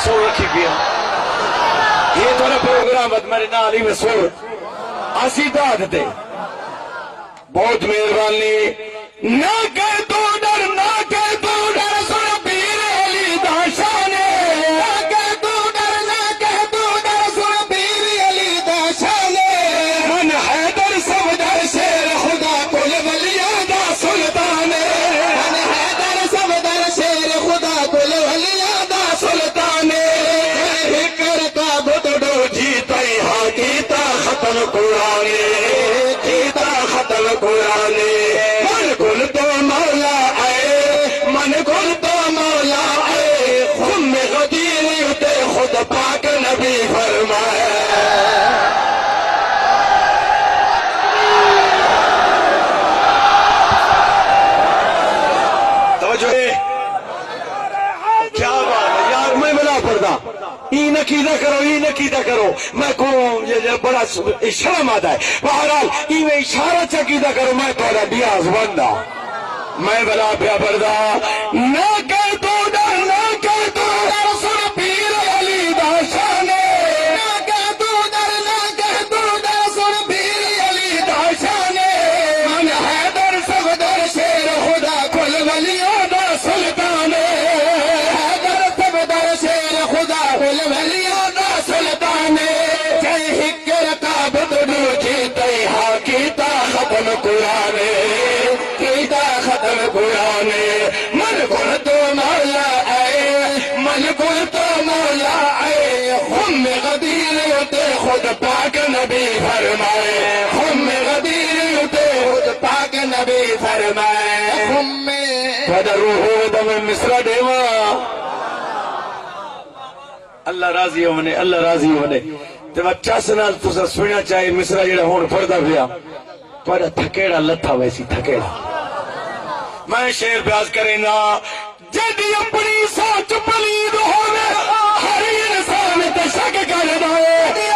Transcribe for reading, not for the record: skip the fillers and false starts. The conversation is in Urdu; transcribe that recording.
رسول رکھی پیا یہ تو پروگرام میرے نال ہی رسول اسی داد دے بہت مہربانی نہ کہ تو ڈر نہ کہ تو ڈر سن پیر علی دا شان نہ کہ تو ڈر نہ کہ تو ڈر سن پیر علی دا شان من حیدر صفدر شیر خدا کل ولیاں دا سلطان من حیدر صفدر شیر خدا کل ولیاں دا سلطان ہکر کا بت ڈو جیتا ہا کیتا ختم قرآن کیتا ختم قرآن من گل تو مولا آئے من گل تو مولا آئے خم غدیر تے خود پاک نبی فرمائے توجہ کیا بات ہے یار میں بلا پڑتا یہ نقیدہ کرو یہ نقیدہ کرو میں کہوں یہ بڑا شرم آتا ہے بہرحال یہ اشارہ چقیدہ کرو میں تھوڑا بیاز بندہ میں بلا پیا پڑتا نہ کہ تو ڈر نہ کہ تو ڈر سن پیر علی دا شان نہ کہ تو ڈر نہ کہ تو ڈر سن پیر علی دا شان من حیدر صفدر شیر خدا کل ولیاں دا سلطان حیدر صفدر شیر خدا کل ولیاں دا سلطان جے ہکر کا بدنو جیتے ہا کیتا ختم قرآن کیتا ختم قرآن من گل تو مولا آئے من گل تو مولا آئے خم غدیر تے خود پاک نبی فرمائے خم غدیر تے خود پاک نبی فرمائے خم خدا روح دم مصر دیوا اللہ راضی ہونے اللہ راضی ہونے تے بچہ سنال تسا سنیا چاہے مصر جڑا ہون پڑدا پیا پر تھکیڑا لتھا ویسی تھکیڑا میں شیر بیاض کریں گا جدی اپنی سوچ پلید ہوئے ہر انسان تے شک کر دے